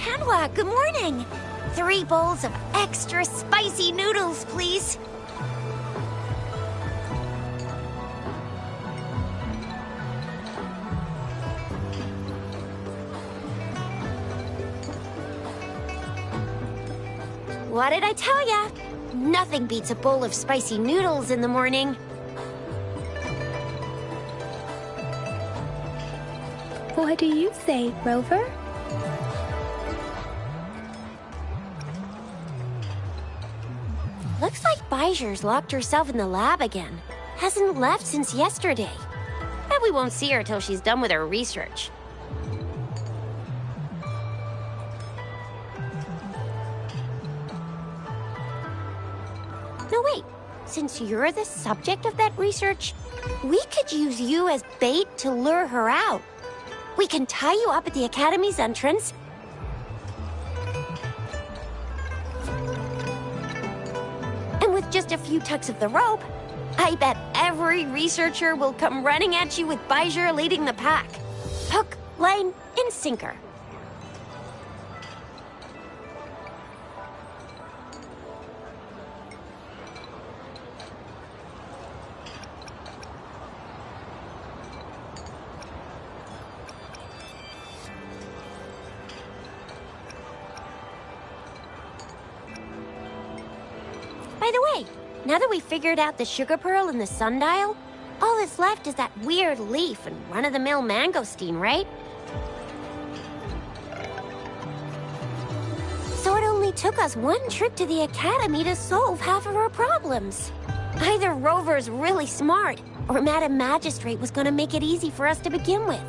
Hanwha, good morning. 3 bowls of extra spicy noodles, please. What did I tell ya? Nothing beats a bowl of spicy noodles in the morning. What do you say, Rover? Looks like Baiju's locked herself in the lab again. Hasn't left since yesterday. Bet we won't see her till she's done with her research. No, wait. Since you're the subject of that research, we could use you as bait to lure her out. We can tie you up at the Academy's entrance. And with just a few tugs of the rope, I bet every researcher will come running at you with Baizhi leading the pack. Hook, line, and sinker. By the way, now that we figured out the sugar pearl and the sundial, all that's left is that weird leaf and run-of-the-mill mangosteen, right? So it only took us one trip to the Academy to solve half of our problems. Either Rover's really smart, or Madam Magistrate was gonna make it easy for us to begin with.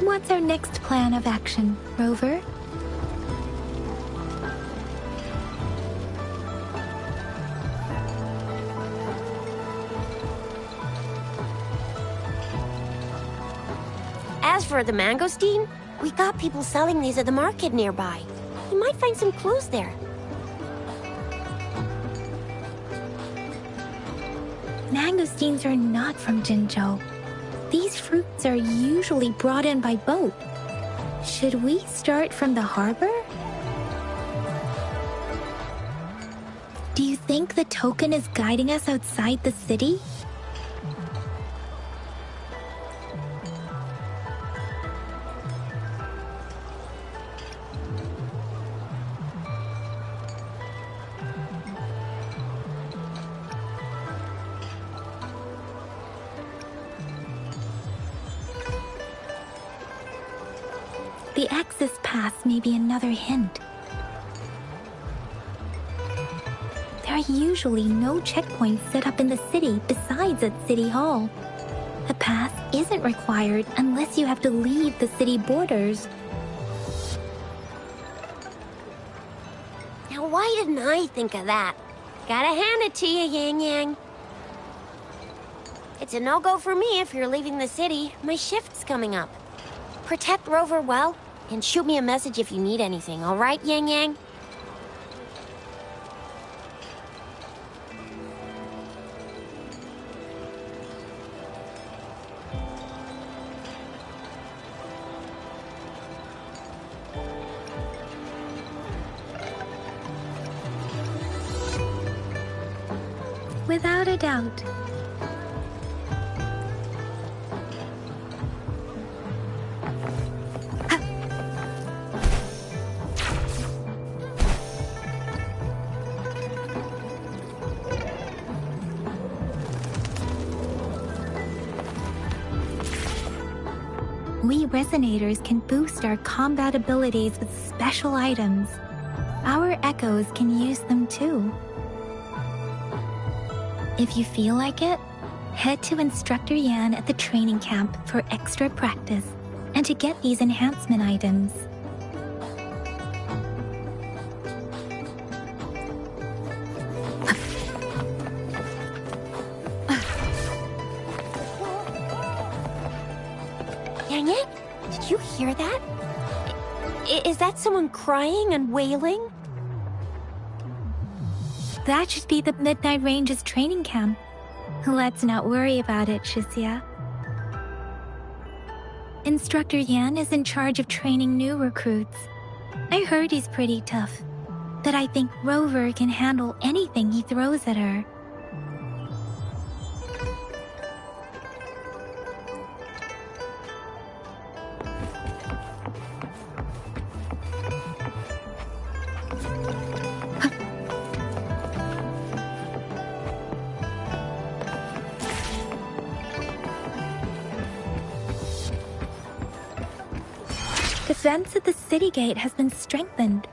What's our next plan of action, Rover? As for the mangosteen, we got people selling these at the market nearby. We might find some clues there. Mangosteens are not from Jinzhou. These fruits are usually brought in by boat. Should we start from the harbor? Do you think the token is guiding us outside the city? The access pass may be another hint. There are usually no checkpoints set up in the city besides at City Hall. A pass isn't required unless you have to leave the city borders. Now, why didn't I think of that? Gotta hand it to you, Yang Yang. It's a no-go for me if you're leaving the city. My shift's coming up. Protect Rover well, and shoot me a message if you need anything, all right, Yang Yang? Without a doubt. We resonators can boost our combat abilities with special items. Our echoes can use them too. If you feel like it, head to Instructor Yan at the training camp for extra practice and to get these enhancement items. Yang Yang, did you hear that? Is that someone crying and wailing? That should be the Midnight Range's training camp. Let's not worry about it, Shixia. Instructor Yan is in charge of training new recruits. I heard he's pretty tough, but I think Rover can handle anything he throws at her. The fence at the city gate has been strengthened.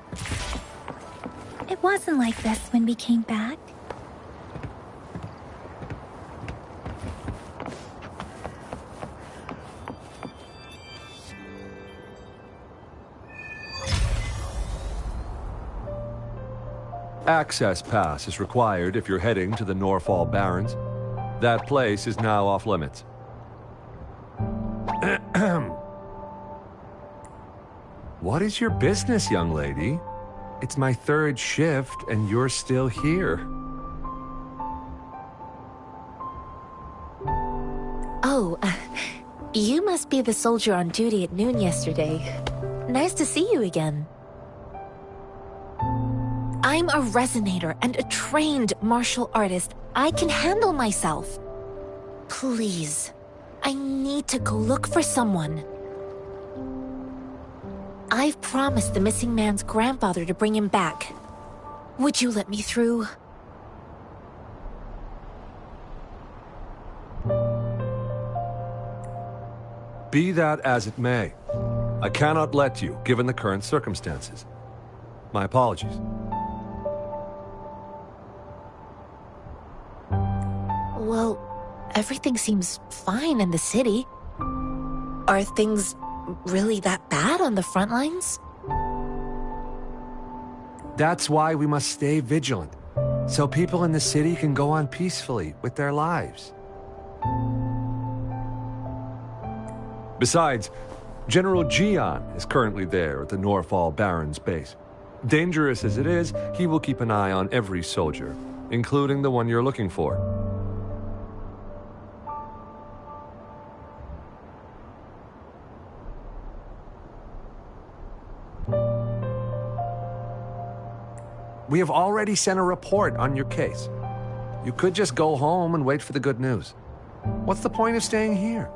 It wasn't like this when we came back. Access pass is required if you're heading to the Norfall Barrens. That place is now off limits. What is your business, young lady? It's my third shift, and you're still here. Oh, you must be the soldier on duty at noon yesterday. Nice to see you again. I'm a resonator and a trained martial artist. I can handle myself. Please, I need to go look for someone. I've promised the missing man's grandfather to bring him back. Would you let me through? Be that as it may, I cannot let you, given the current circumstances. My apologies. Well, everything seems fine in the city. Are things really that bad on the front lines? That's why we must stay vigilant, so people in the city can go on peacefully with their lives. Besides, General Jian is currently there at the Norfall Barrens base. Dangerous as it is, he will keep an eye on every soldier, including the one you're looking for. We have already sent a report on your case. You could just go home and wait for the good news. What's the point of staying here?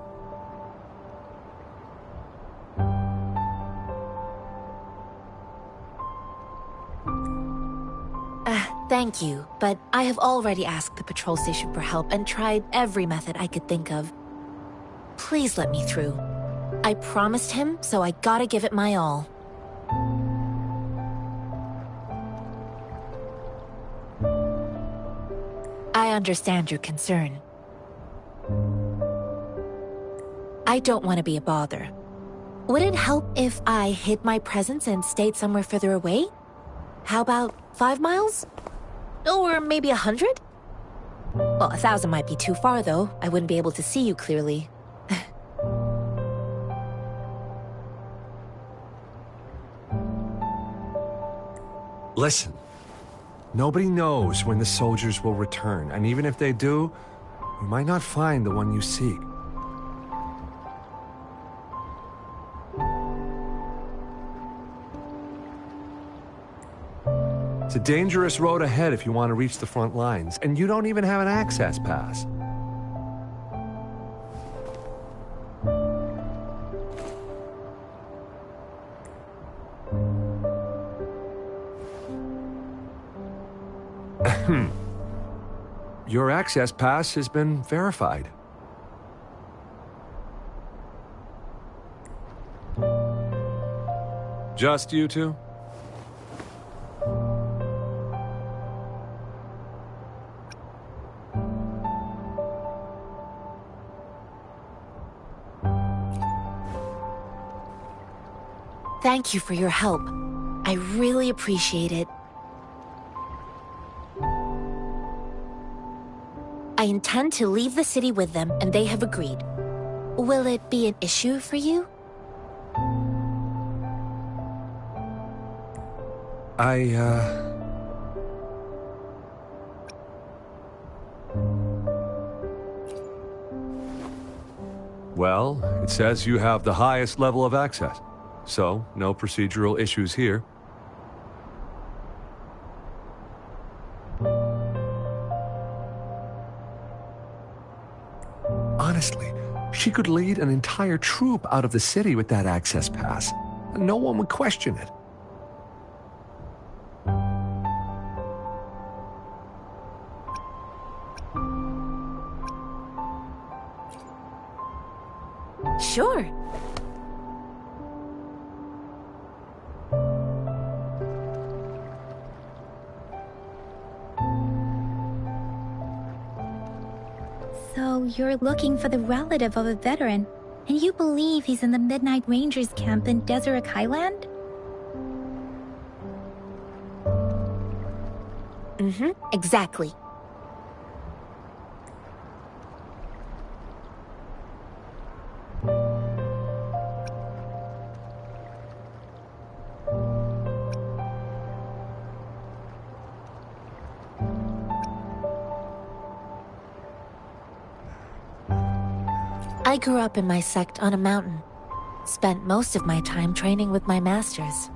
Thank you, but I have already asked the patrol station for help and tried every method I could think of. Please let me through. I promised him, so I gotta give it my all. I understand your concern. I don't want to be a bother. Would it help if I hid my presence and stayed somewhere further away? How about 5 miles? Or maybe 100? Well, 1,000 might be too far, though. I wouldn't be able to see you clearly. Listen, nobody knows when the soldiers will return, and even if they do, you might not find the one you seek. It's a dangerous road ahead if you want to reach the front lines, and you don't even have an access pass. Your access pass has been verified. Just you two? Thank you for your help. I really appreciate it. I intend to leave the city with them, and they have agreed. Will it be an issue for you? It says you have the highest level of access, so no procedural issues here. Honestly, she could lead an entire troop out of the city with that access pass. No one would question it. Sure. So you're looking for the relative of a veteran, and you believe he's in the Midnight Rangers camp in Desert Highland? Exactly. I grew up in my sect on a mountain. Spent most of my time training with my masters.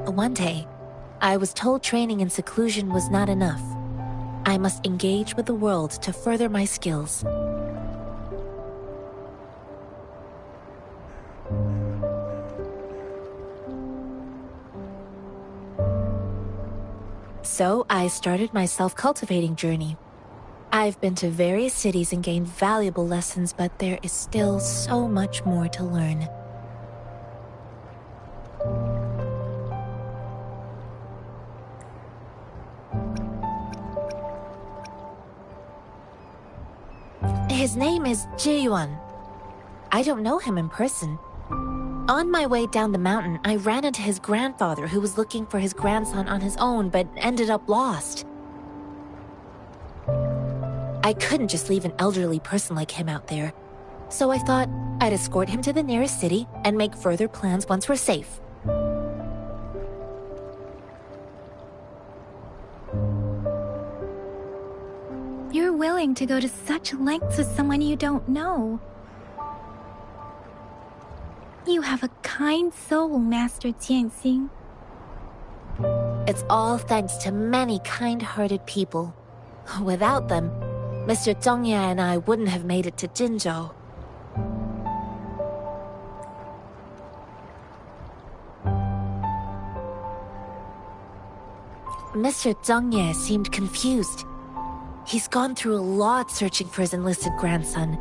One day, I was told training in seclusion was not enough. I must engage with the world to further my skills. So I started my self-cultivating journey. I've been to various cities and gained valuable lessons, but there is still so much more to learn. His name is Jiyuan. I don't know him in person. On my way down the mountain, I ran into his grandfather who was looking for his grandson on his own but ended up lost. I couldn't just leave an elderly person like him out there, so I thought I'd escort him to the nearest city and make further plans once we're safe. You're willing to go to such lengths with someone you don't know. You have a kind soul, Master Jianxing. It's all thanks to many kind-hearted people. Without them, Mr. Zhongye and I wouldn't have made it to Jinzhou. Mr. Zhongye seemed confused. He's gone through a lot searching for his enlisted grandson.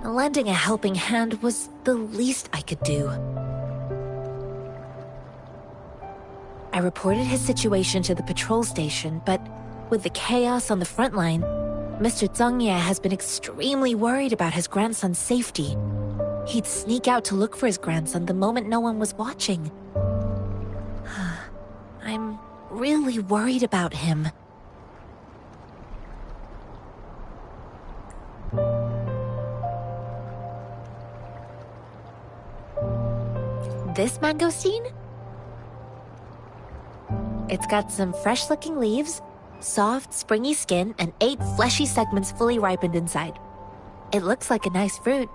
Lending a helping hand was the least I could do. I reported his situation to the patrol station, but with the chaos on the front line, Mr. Zhongye has been extremely worried about his grandson's safety. He'd sneak out to look for his grandson the moment no one was watching. I'm really worried about him. This mangosteen? It's got some fresh-looking leaves, soft, springy skin, and 8 fleshy segments fully ripened inside. It looks like a nice fruit.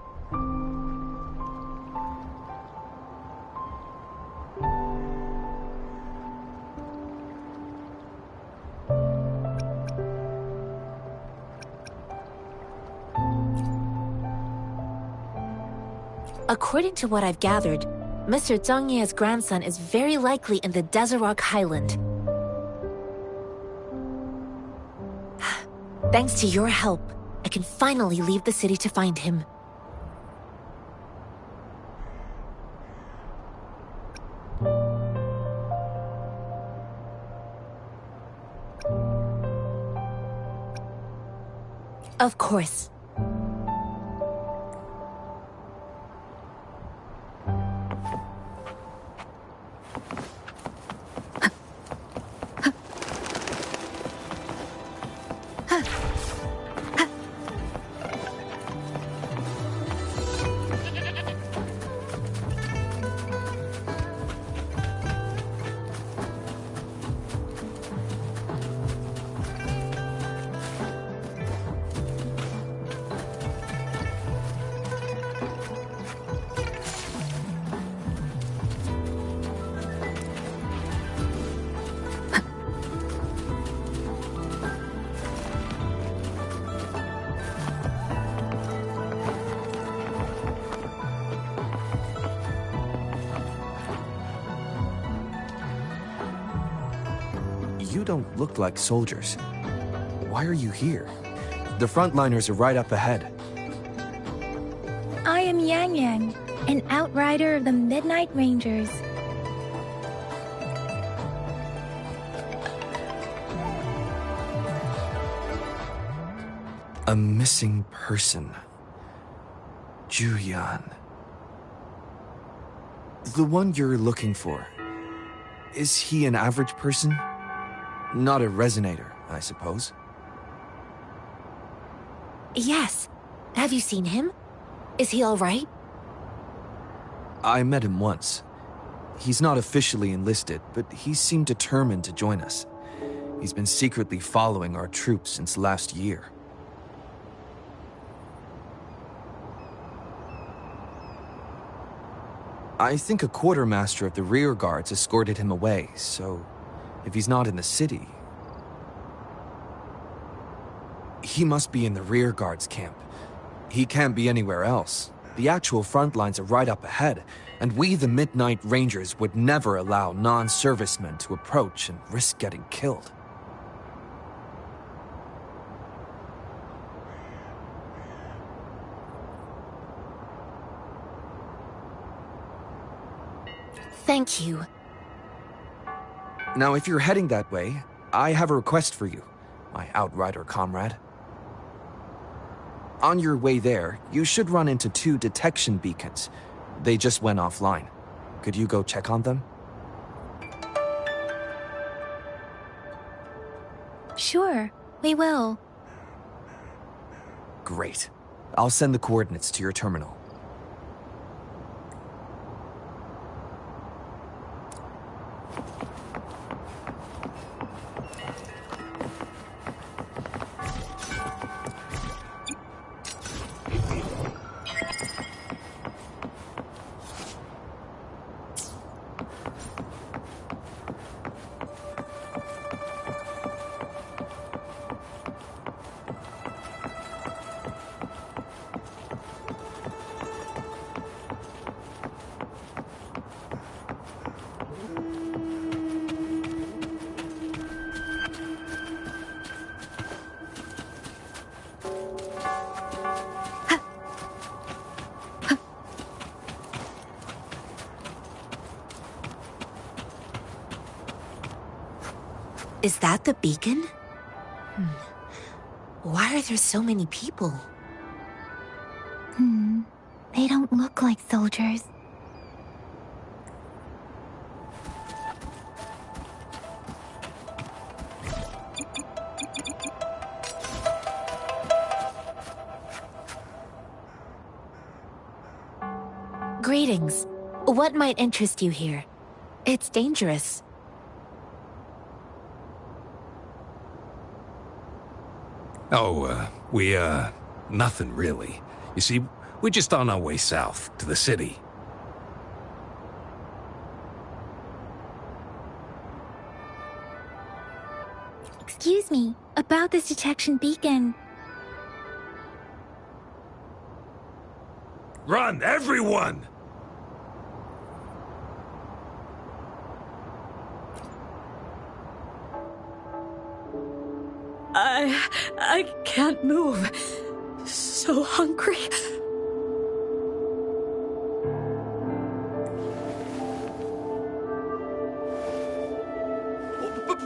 According to what I've gathered, Mr. Zhongye's grandson is very likely in the Desert Highland. Thanks to your help, I can finally leave the city to find him. Of course. You don't look like soldiers. Why are you here? The frontliners are right up ahead. I am Yang Yang, an outrider of the Midnight Rangers. A missing person. Juyan. The one you're looking for. Is he an average person? Not a resonator, I suppose. Yes. Have you seen him? Is he all right? I met him once. He's not officially enlisted, but he seemed determined to join us. He's been secretly following our troops since last year. I think a quartermaster of the rear guards escorted him away, so if he's not in the city... He must be in the rear guards camp. He can't be anywhere else. The actual front lines are right up ahead, and we, the Midnight Rangers, would never allow non-servicemen to approach and risk getting killed. Thank you. Now, if you're heading that way, I have a request for you, my outrider comrade. On your way there, you should run into 2 detection beacons. They just went offline. Could you go check on them? Sure, we will. Great. I'll send the coordinates to your terminal. Is that the beacon? Why are there so many people? They don't look like soldiers. Greetings. What might interest you here? It's dangerous. Nothing really. You see, we're just on our way south, to the city. Excuse me, about this detection beacon. Run, everyone! I can't move. So hungry.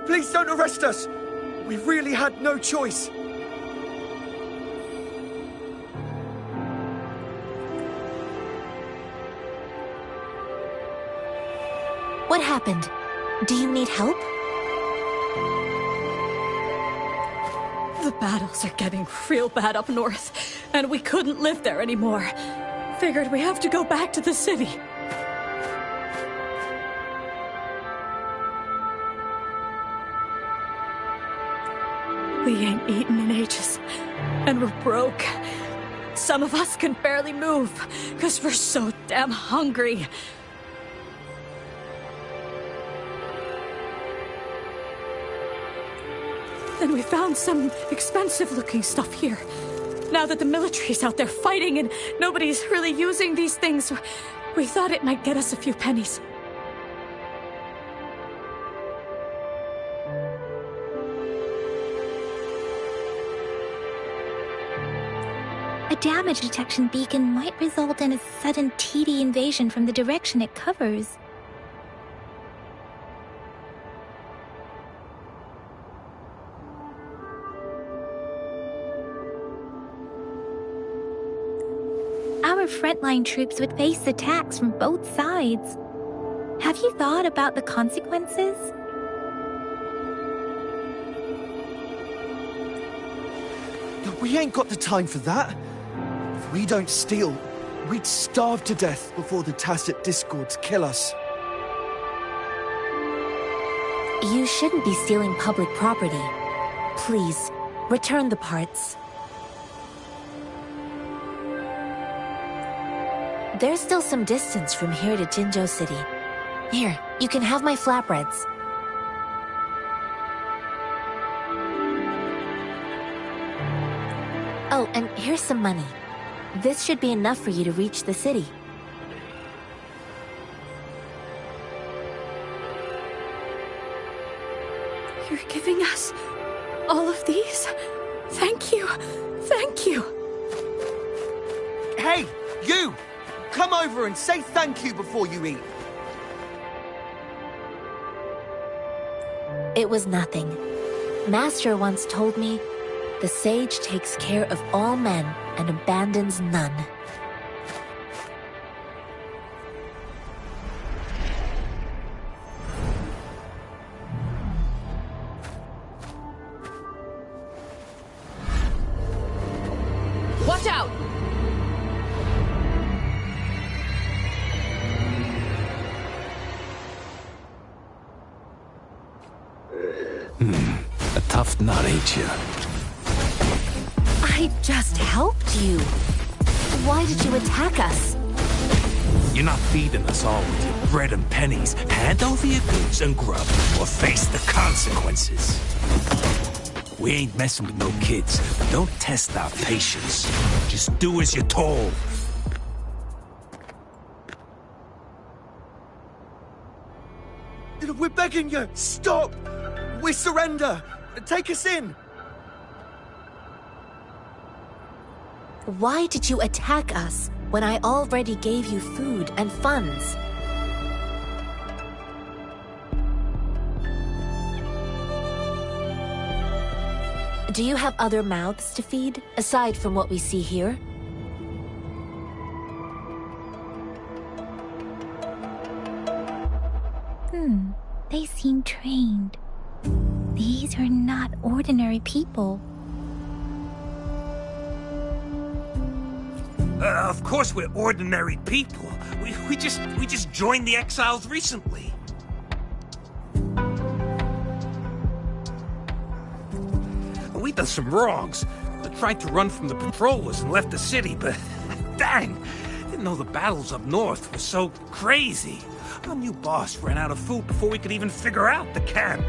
Please don't arrest us! We really had no choice. What happened? Do you need help? The battles are getting real bad up north, and we couldn't live there anymore. Figured we have to go back to the city. We ain't eaten in ages, and we're broke. Some of us can barely move, because we're so damn hungry. Then we found some expensive-looking stuff here. Now that the military's out there fighting and nobody's really using these things, we thought it might get us a few pennies. A damage detection beacon might result in a sudden TD invasion from the direction it covers. Our frontline troops would face attacks from both sides. Have you thought about the consequences? We ain't got the time for that. If we don't steal, we'd starve to death before the tacit discords kill us. You shouldn't be stealing public property. Please, return the parts. There's still some distance from here to Jinzhou City. Here, you can have my flatbreads. Oh, and here's some money. This should be enough for you to reach the city. You're giving us all of these? Thank you. Thank you. Hey, you! Come over and say thank you before you eat. It was nothing. Master once told me, the sage takes care of all men and abandons none. Watch out! A tough nut, ain't you? I just helped you. Why did you attack us? You're not feeding us all with your bread and pennies. Hand over your goods and grub, or face the consequences. We ain't messing with no kids. Don't test our patience. Just do as you're told. We're begging you, stop! We surrender! Take us in! Why did you attack us when I already gave you food and funds? Do you have other mouths to feed, aside from what we see here? They seem trained. These are not ordinary people. Of course we're ordinary people. We just joined the exiles recently. We done some wrongs. We tried to run from the patrollers and left the city, but dang, didn't know the battles up north were so crazy. Our new boss ran out of food before we could even figure out the camp.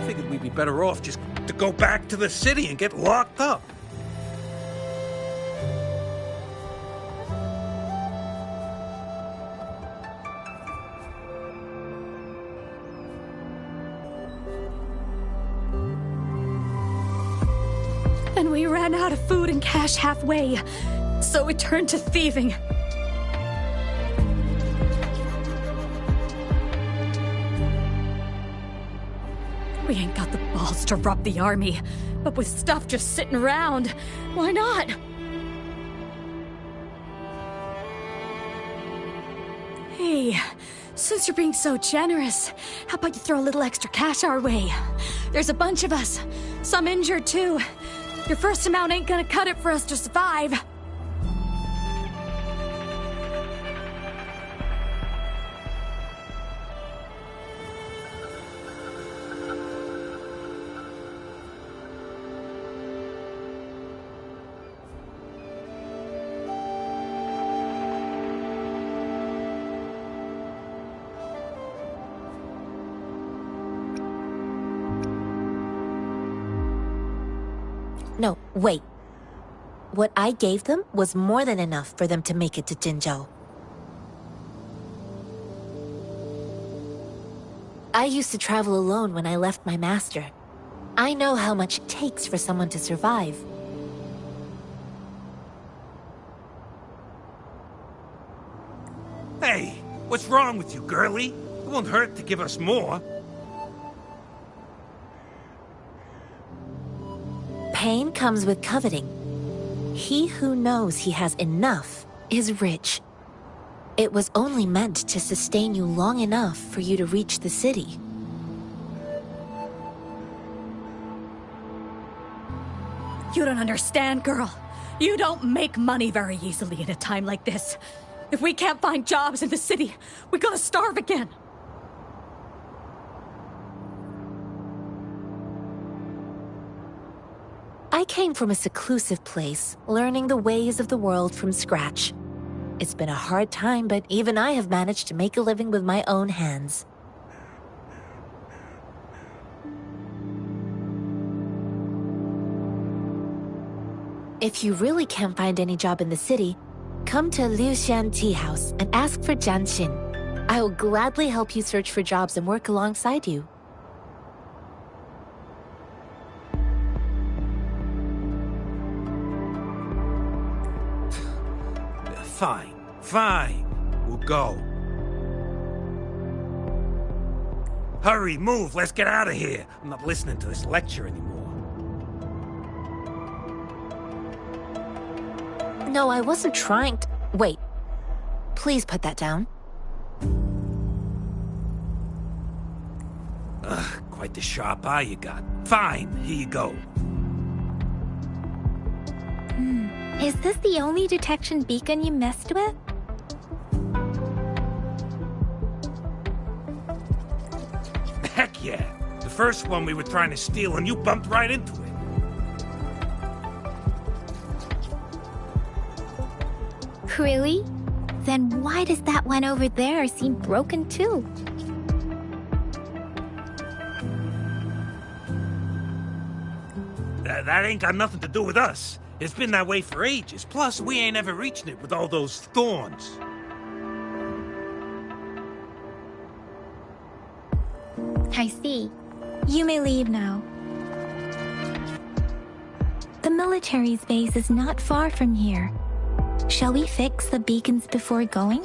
Figured we'd be better off just to go back to the city and get locked up. Then we ran out of food and cash halfway, so we turned to thieving. We ain't got the balls to rob the army, but with stuff just sitting around, why not? Hey, since you're being so generous, how about you throw a little extra cash our way? There's a bunch of us, some injured too. Your first amount ain't gonna cut it for us to survive. No, wait. What I gave them was more than enough for them to make it to Jinzhou. I used to travel alone when I left my master. I know how much it takes for someone to survive. Hey, what's wrong with you, girlie? It won't hurt to give us more. Pain comes with coveting. He who knows he has enough is rich. It was only meant to sustain you long enough for you to reach the city. You don't understand, girl. You don't make money very easily in a time like this. If we can't find jobs in the city, we're gonna starve again. I came from a seclusive place, learning the ways of the world from scratch. It's been a hard time, but even I have managed to make a living with my own hands. If you really can't find any job in the city, come to Liu Xian Tea House and ask for Jian Xin. I will gladly help you search for jobs and work alongside you. Fine. We'll go. Hurry, move, let's get out of here. I'm not listening to this lecture anymore. No, I wasn't trying to... Wait. Please put that down. Quite the sharp eye you got. Fine, here you go. Is this the only detection beacon you messed with? Heck yeah. The first one we were trying to steal and you bumped right into it. Really? Then why does that one over there seem broken too? That ain't got nothing to do with us. It's been that way for ages. Plus, we ain't ever reaching it with all those thorns. I see. You may leave now. The military's base is not far from here. Shall we fix the beacons before going?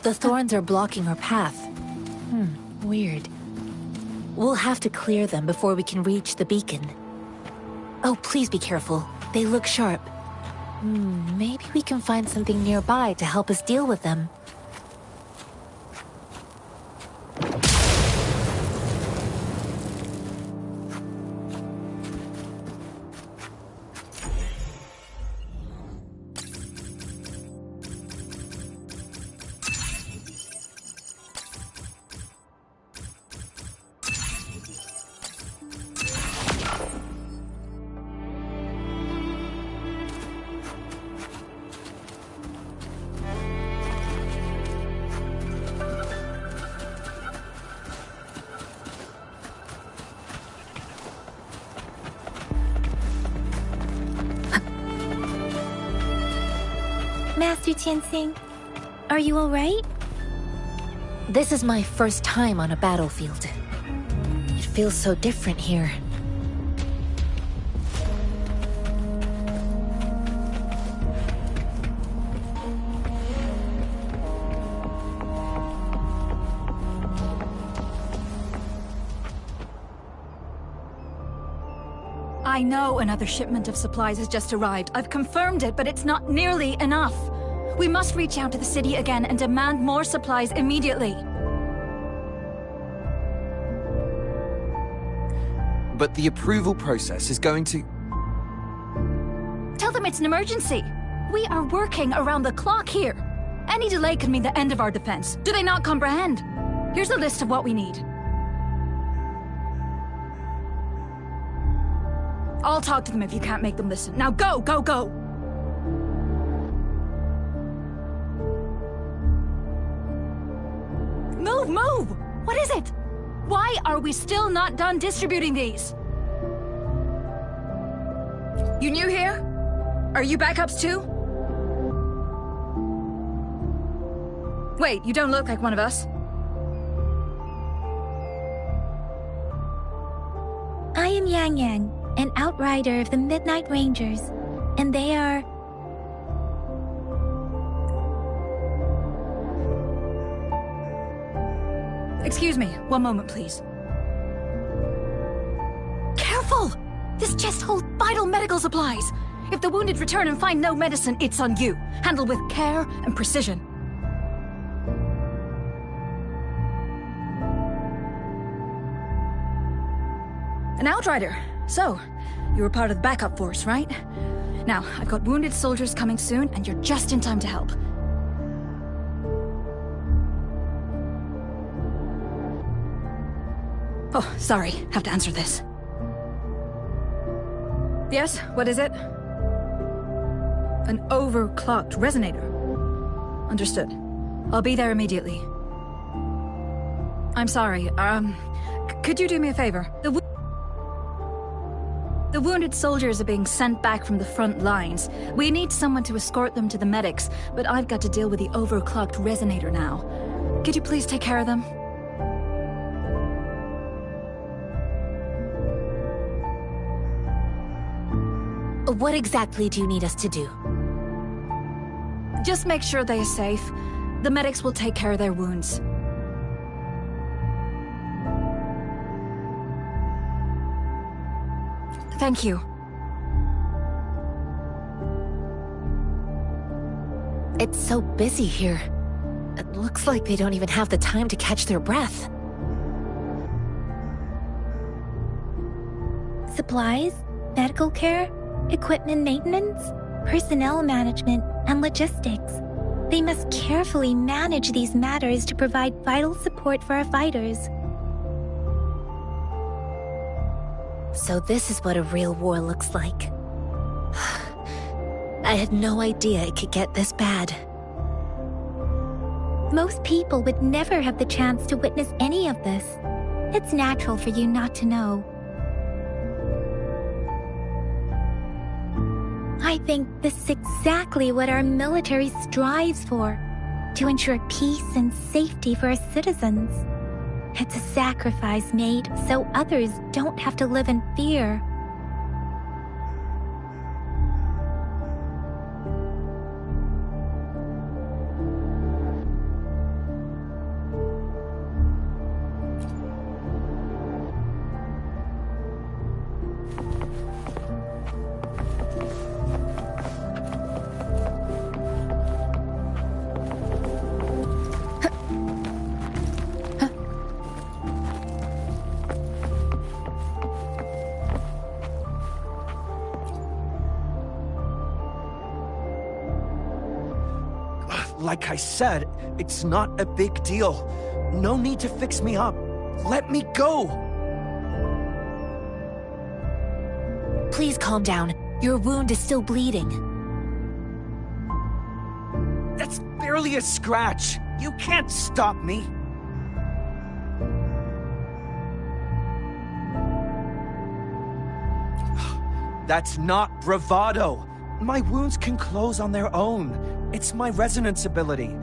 The thorns are blocking our path. Weird. We'll have to clear them before we can reach the beacon. Oh, please be careful. They look sharp. Maybe we can find something nearby to help us deal with them. Master Tianxing, are you alright? This is my first time on a battlefield. It feels so different here. I know another shipment of supplies has just arrived. I've confirmed it, but it's not nearly enough. We must reach out to the city again and demand more supplies immediately. But the approval process is going to... Tell them it's an emergency. We are working around the clock here. Any delay could mean the end of our defense. Do they not comprehend? Here's a list of what we need. I'll talk to them if you can't make them listen. Now go, go, go! Move, move! What is it? Why are we still not done distributing these? You new here? Are you backups too? Wait, you don't look like one of us. I am Yang Yang, an outrider of the Midnight Rangers, and they are... Excuse me, one moment, please. Careful! This chest holds vital medical supplies. If the wounded return and find no medicine, it's on you. Handle with care and precision. An outrider. So, you were part of the backup force, right? Now, I've got wounded soldiers coming soon, and you're just in time to help. Oh, sorry. Have to answer this. Yes, what is it? An overclocked resonator. Understood. I'll be there immediately. I'm sorry, could you do me a favor? The wounded soldiers are being sent back from the front lines. We need someone to escort them to the medics, but I've got to deal with the overclocked resonator now. Could you please take care of them? What exactly do you need us to do? Just make sure they are safe. The medics will take care of their wounds. Thank you. It's so busy here. It looks like they don't even have the time to catch their breath. Supplies, medical care, equipment maintenance, personnel management, and logistics. They must carefully manage these matters to provide vital support for our fighters. So this is what a real war looks like. I had no idea it could get this bad. Most people would never have the chance to witness any of this. It's natural for you not to know. I think this is exactly what our military strives for, to ensure peace and safety for our citizens. It's a sacrifice made so others don't have to live in fear. Like I said, it's not a big deal. No need to fix me up. Let me go! Please calm down. Your wound is still bleeding. That's barely a scratch. You can't stop me. That's not bravado. My wounds can close on their own. It's my resonance ability.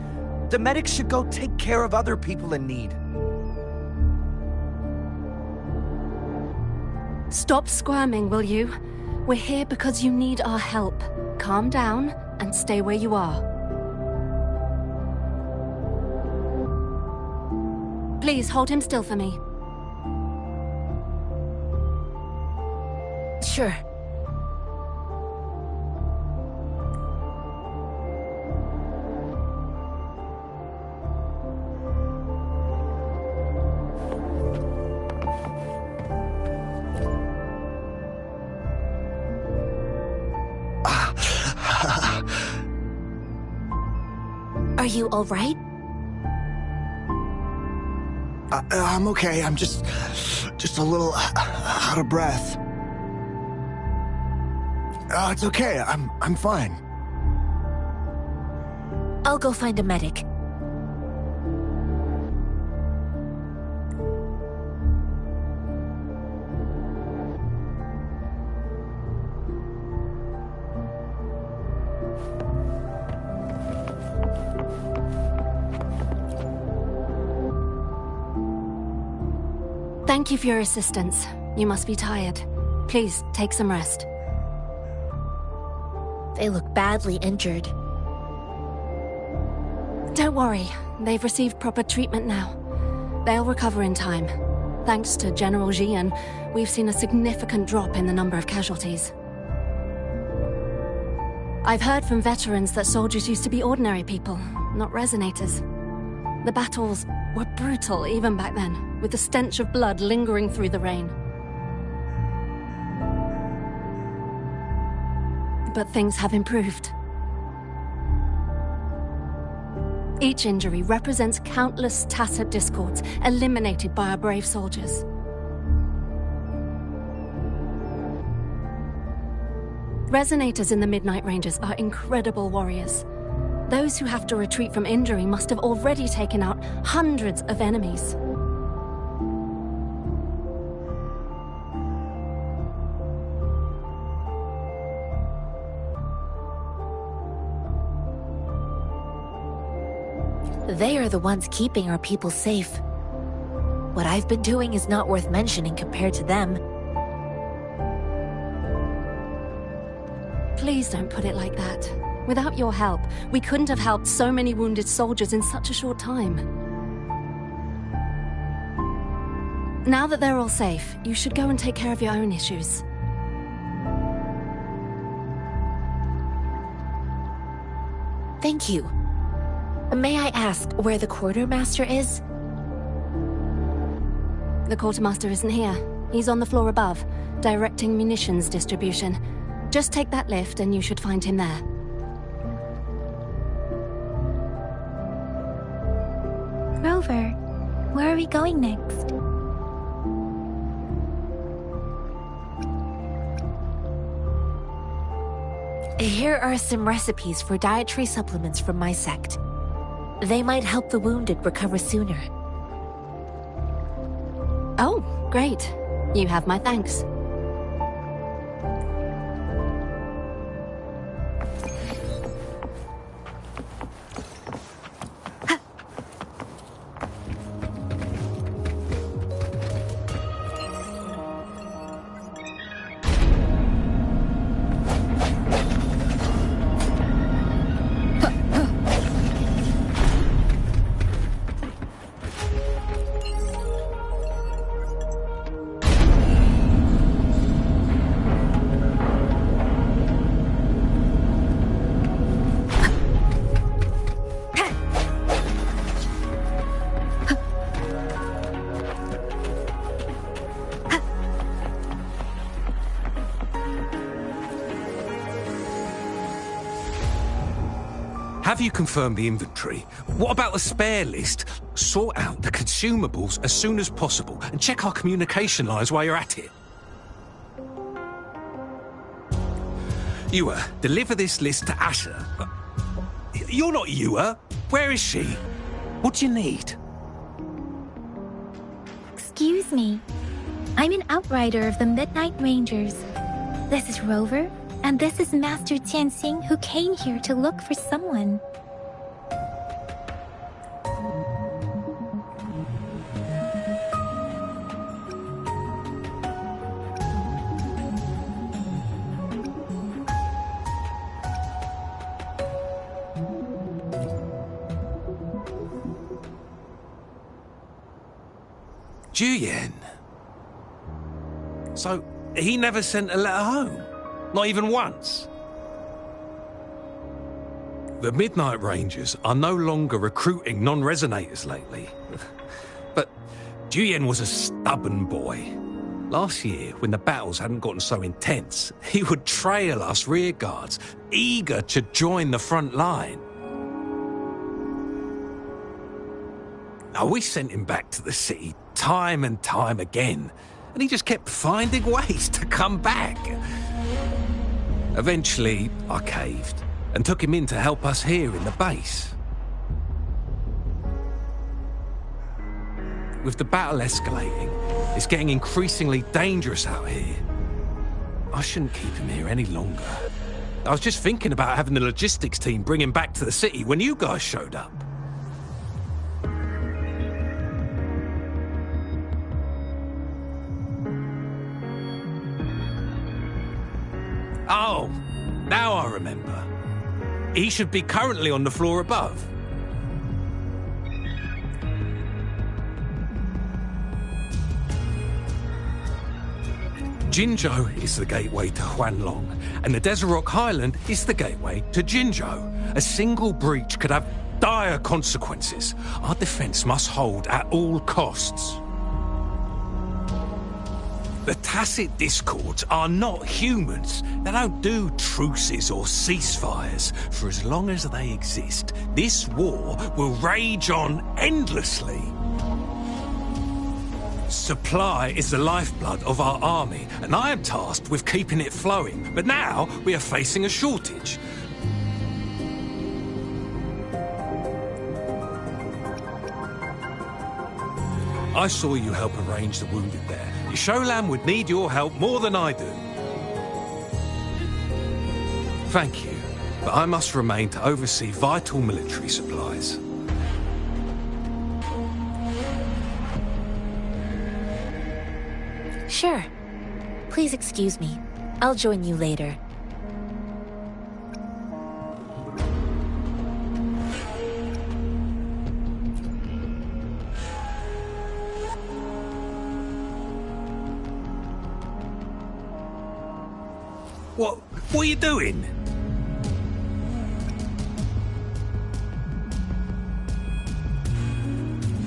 The medics should go take care of other people in need. Stop squirming, will you? We're here because you need our help. Calm down and stay where you are. Please hold him still for me. Sure. Are you all right? I'm okay. I'm just a little out of breath. It's okay. I'm fine. I'll go find a medic. Thank you for your assistance. You must be tired. Please, take some rest. They look badly injured. Don't worry. They've received proper treatment now. They'll recover in time. Thanks to General Jian, we've seen a significant drop in the number of casualties. I've heard from veterans that soldiers used to be ordinary people, not resonators. The battles were brutal even back then, with the stench of blood lingering through the rain. But things have improved. Each injury represents countless tacit discords eliminated by our brave soldiers. Resonators in the Midnight Rangers are incredible warriors. Those who have to retreat from injury must have already taken out hundreds of enemies. They are the ones keeping our people safe. What I've been doing is not worth mentioning compared to them. Please don't put it like that. Without your help, we couldn't have helped so many wounded soldiers in such a short time. Now that they're all safe, you should go and take care of your own issues. Thank you. May I ask where the quartermaster is? The quartermaster isn't here. He's on the floor above, directing munitions distribution. Just take that lift and you should find him there. Rover, where are we going next? Here are some recipes for dietary supplements from my sect. They might help the wounded recover sooner. Oh, great. You have my thanks. Have you confirmed the inventory? What about the spare list? Sort out the consumables as soon as possible and check our communication lines while you're at it. Yua, deliver this list to Asher. You're not Yua. Where is she? What do you need? Excuse me. I'm an outrider of the Midnight Rangers. This is Rover, and this is Master Tianxing, who came here to look for someone. Juyen. So, he never sent a letter home? Not even once? The Midnight Rangers are no longer recruiting non-resonators lately. But Juyen was a stubborn boy. Last year, when the battles hadn't gotten so intense, he would trail us rearguards, eager to join the front line. Now, we sent him back to the city time and time again, and he just kept finding ways to come back. Eventually, I caved and took him in to help us here in the base. With the battle escalating, it's getting increasingly dangerous out here. I shouldn't keep him here any longer. I was just thinking about having the logistics team bring him back to the city when you guys showed up. Oh, now I remember. He should be currently on the floor above. Jinzhou is the gateway to Huanlong, and the Desert Rock Highland is the gateway to Jinzhou. A single breach could have dire consequences. Our defense must hold at all costs. The Tacit Discords are not humans. They don't do truces or ceasefires. For as long as they exist, this war will rage on endlessly. Supply is the lifeblood of our army, and I am tasked with keeping it flowing. But now we are facing a shortage. I saw you help arrange the wounded there. Sholan would need your help more than I do. Thank you, but I must remain to oversee vital military supplies. Sure. Please excuse me. I'll join you later. What are you doing?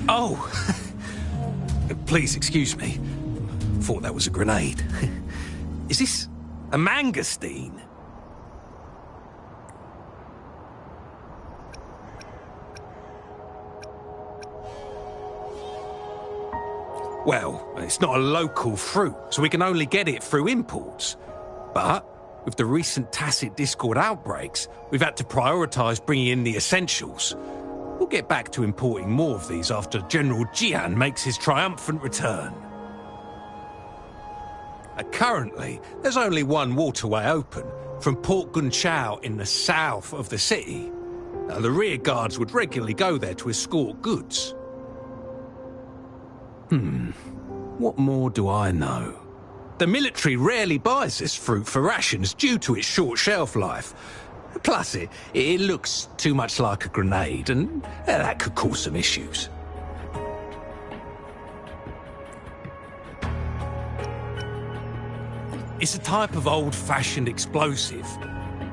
Oh, please excuse me. Thought that was a grenade. Is this a mangosteen? Well, it's not a local fruit, so we can only get it through imports. But with the recent Tacit Discord outbreaks, we've had to prioritise bringing in the essentials. We'll get back to importing more of these after General Jian makes his triumphant return. Currently, there's only one waterway open, from Port Gunchao in the south of the city. Now, the rear guards would regularly go there to escort goods. What more do I know? The military rarely buys this fruit for rations due to its short shelf life. Plus, it looks too much like a grenade, and that could cause some issues. It's a type of old-fashioned explosive.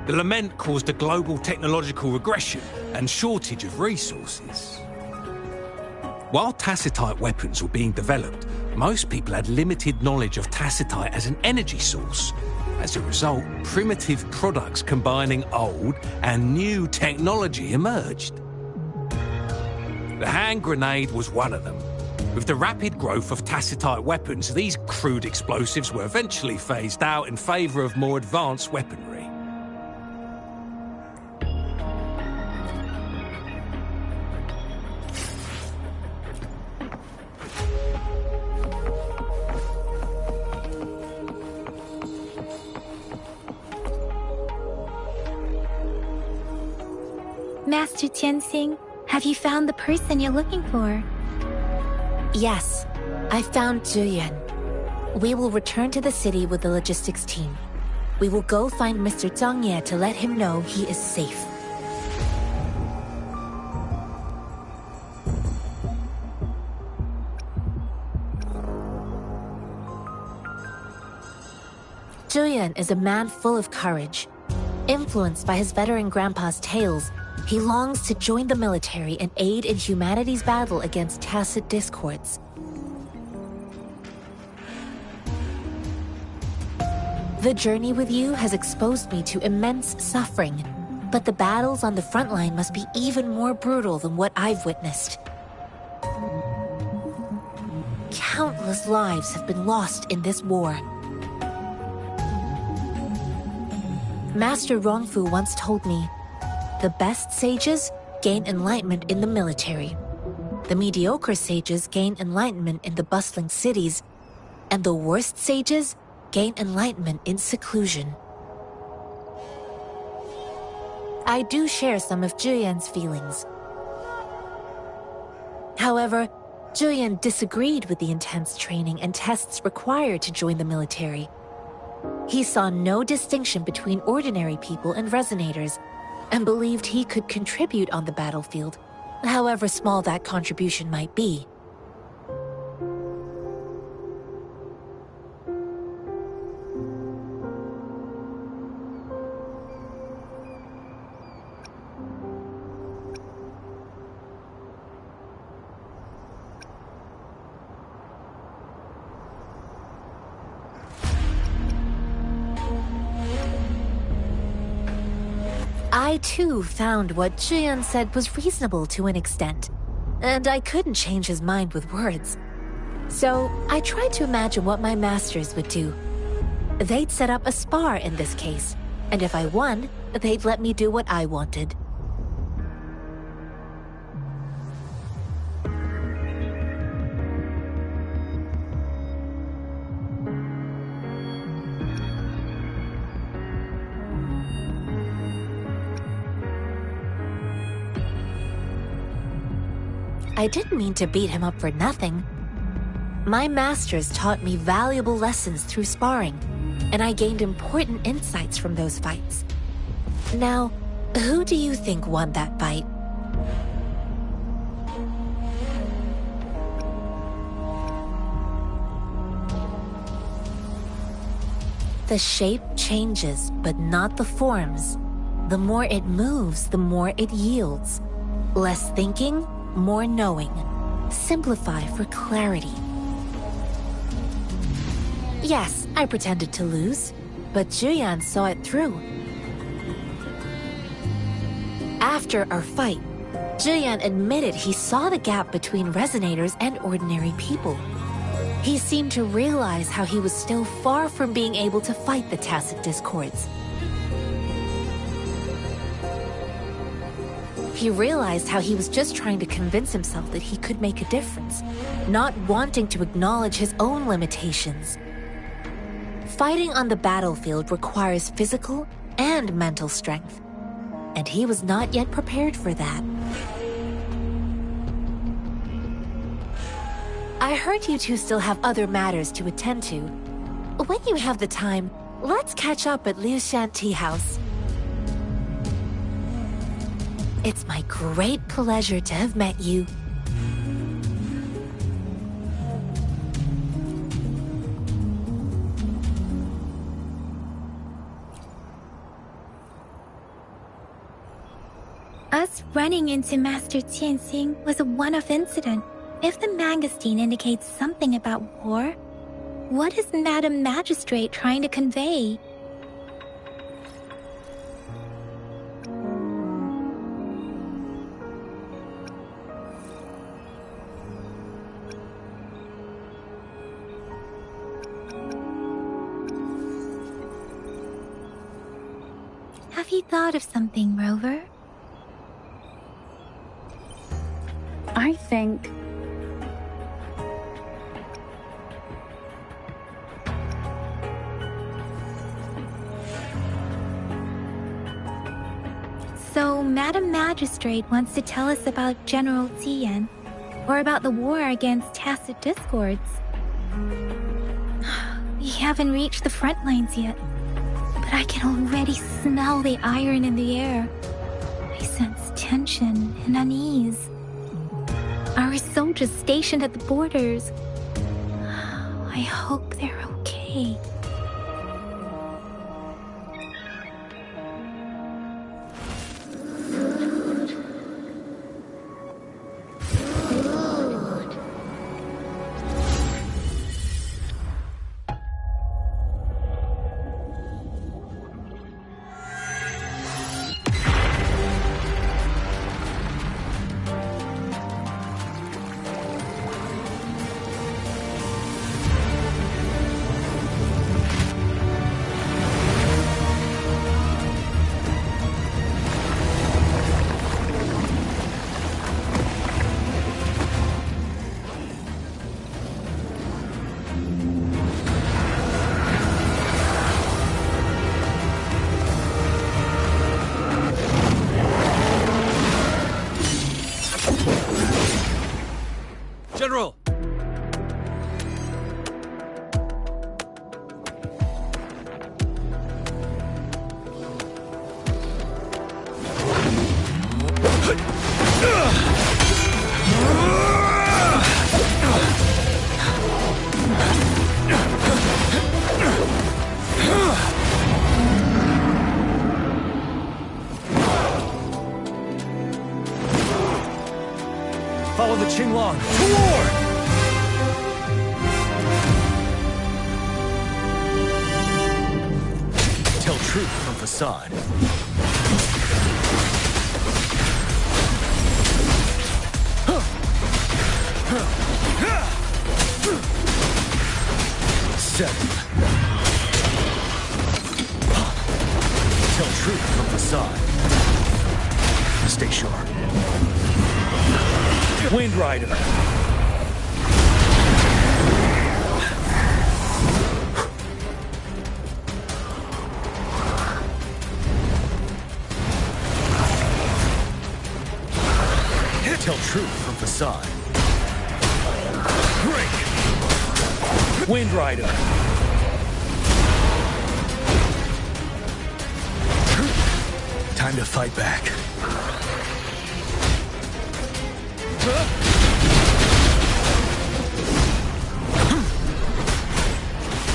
The lament caused a global technological regression and shortage of resources. While tacitite weapons were being developed, most people had limited knowledge of tacitite as an energy source. As a result, primitive products combining old and new technology emerged. The hand grenade was one of them. With the rapid growth of tacitite weapons, these crude explosives were eventually phased out in favour of more advanced weaponry. Master Tianxing, have you found the person you're looking for? Yes, I found Juyen. We will return to the city with the logistics team. We will go find Mr. Zhang Ye to let him know he is safe. Julian is a man full of courage. Influenced by his veteran grandpa's tales, he longs to join the military and aid in humanity's battle against tacit discords. The journey with you has exposed me to immense suffering, but the battles on the front line must be even more brutal than what I've witnessed. Countless lives have been lost in this war. Master Rongfu once told me, the best sages gain enlightenment in the military. The mediocre sages gain enlightenment in the bustling cities, and the worst sages gain enlightenment in seclusion. I do share some of Julian's feelings. However, Julian disagreed with the intense training and tests required to join the military. He saw no distinction between ordinary people and resonators, and believed he could contribute on the battlefield, however small that contribution might be. I too found what Julian said was reasonable to an extent, and I couldn't change his mind with words. So I tried to imagine what my masters would do. They'd set up a spar in this case, and if I won, they'd let me do what I wanted. I didn't mean to beat him up for nothing. My masters taught me valuable lessons through sparring, and I gained important insights from those fights. Now, who do you think won that fight? The shape changes, but not the forms. The more it moves, the more it yields. Less thinking, more knowing. Simplify for clarity. Yes, I pretended to lose, but Julian saw it through. After our fight, Julian admitted he saw the gap between resonators and ordinary people. He seemed to realize how he was still far from being able to fight the tacit discords. He realized how he was just trying to convince himself that he could make a difference, not wanting to acknowledge his own limitations. Fighting on the battlefield requires physical and mental strength, and he was not yet prepared for that. I heard you two still have other matters to attend to. When you have the time, let's catch up at Liu Shan Tea House. It's my great pleasure to have met you. Us running into Master Tianxing was a one-off incident. If the magazine indicates something about war, what is Madam Magistrate trying to convey? Have you thought of something, Rover? I think... So, Madam Magistrate wants to tell us about General Tian, or about the war against tacit discords. We haven't reached the front lines yet, but I can already smell the iron in the air. I sense tension and unease. Our soldiers stationed at the borders. I hope they're okay. General! Follow the Qinglong to war! Tell truth from facade. Seven. Tell truth from facade. Stay sharp. Wind Rider. Tell truth from facade. Break. Wind Rider. Time to fight back.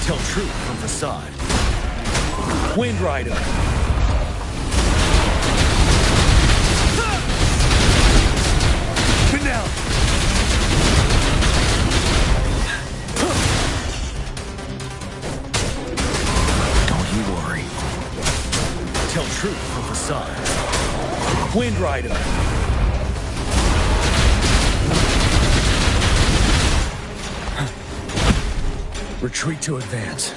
Tell truth from facade. Wind Rider. Now. Don't you worry. Tell truth from facade. Wind Rider. Retreat to advance.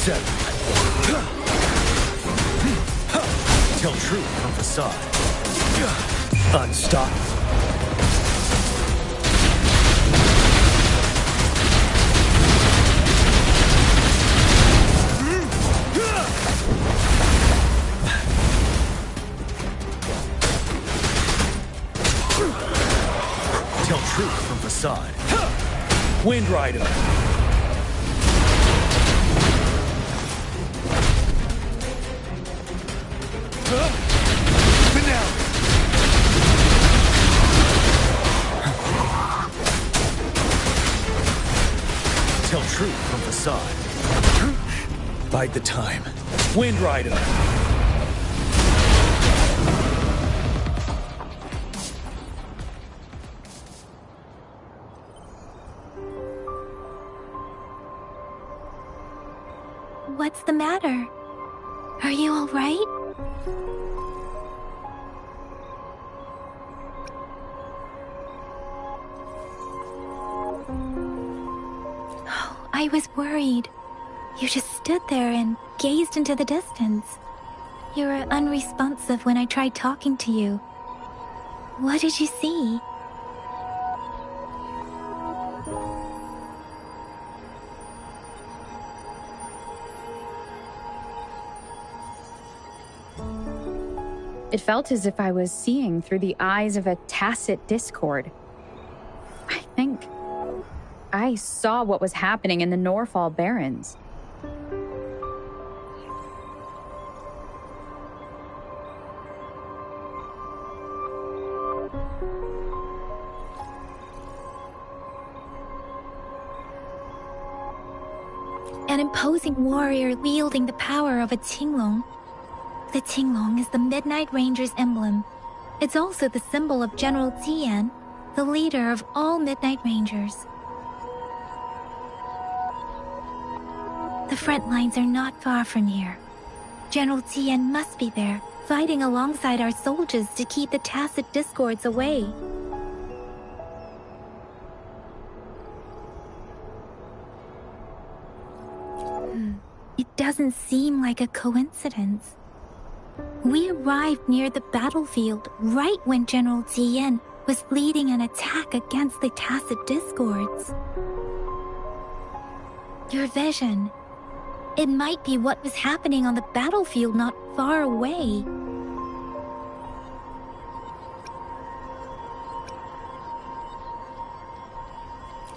Seven. Tell truth from facade. Unstoppable. Tell truth from facade. Wind Rider. Tell truth from facade. Bide the time. Wind Rider. What's the matter? Are you all right? Oh, I was worried. You just stood there and gazed into the distance. You were unresponsive when I tried talking to you. What did you see? It felt as if I was seeing through the eyes of a tacit discord. I think I saw what was happening in the Norfall Barrens. An imposing warrior wielding the power of a Qinglong. The Qinglong is the Midnight Ranger's emblem. It's also the symbol of General Tian, the leader of all Midnight Rangers. The front lines are not far from here. General Tian must be there, fighting alongside our soldiers to keep the tacit discords away. It doesn't seem like a coincidence. We arrived near the battlefield right when General Tian was leading an attack against the Tacit Discords. Your vision. It might be what was happening on the battlefield not far away.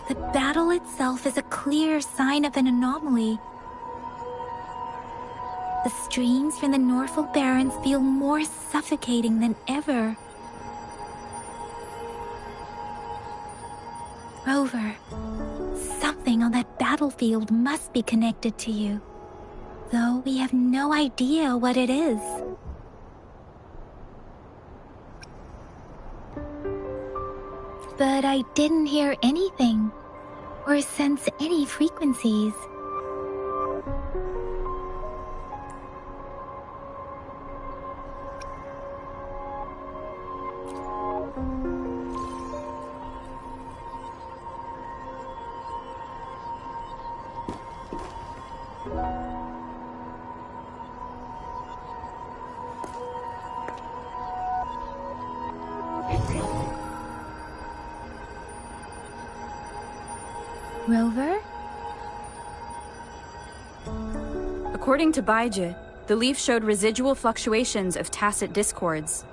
The battle itself is a clear sign of an anomaly. The streams from the Norfolk Barrens feel more suffocating than ever. Rover, something on that battlefield must be connected to you, though we have no idea what it is. But I didn't hear anything, or sense any frequencies. Rover? According to Baiji, the leaf showed residual fluctuations of tacit discords.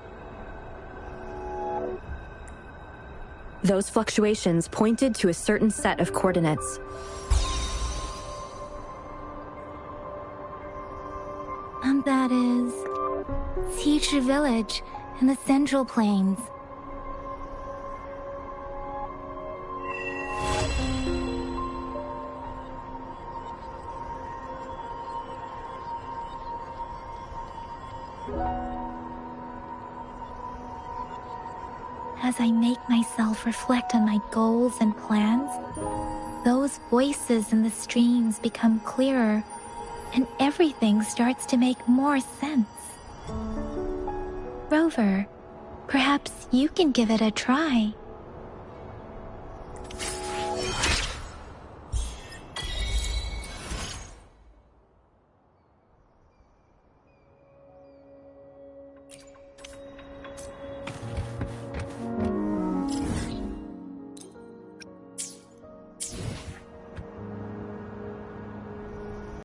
Those fluctuations pointed to a certain set of coordinates. And that is Teacher Village in the Central Plains. As I make myself reflect on my goals and plans, those voices in the streams become clearer, and everything starts to make more sense. Rover, perhaps you can give it a try.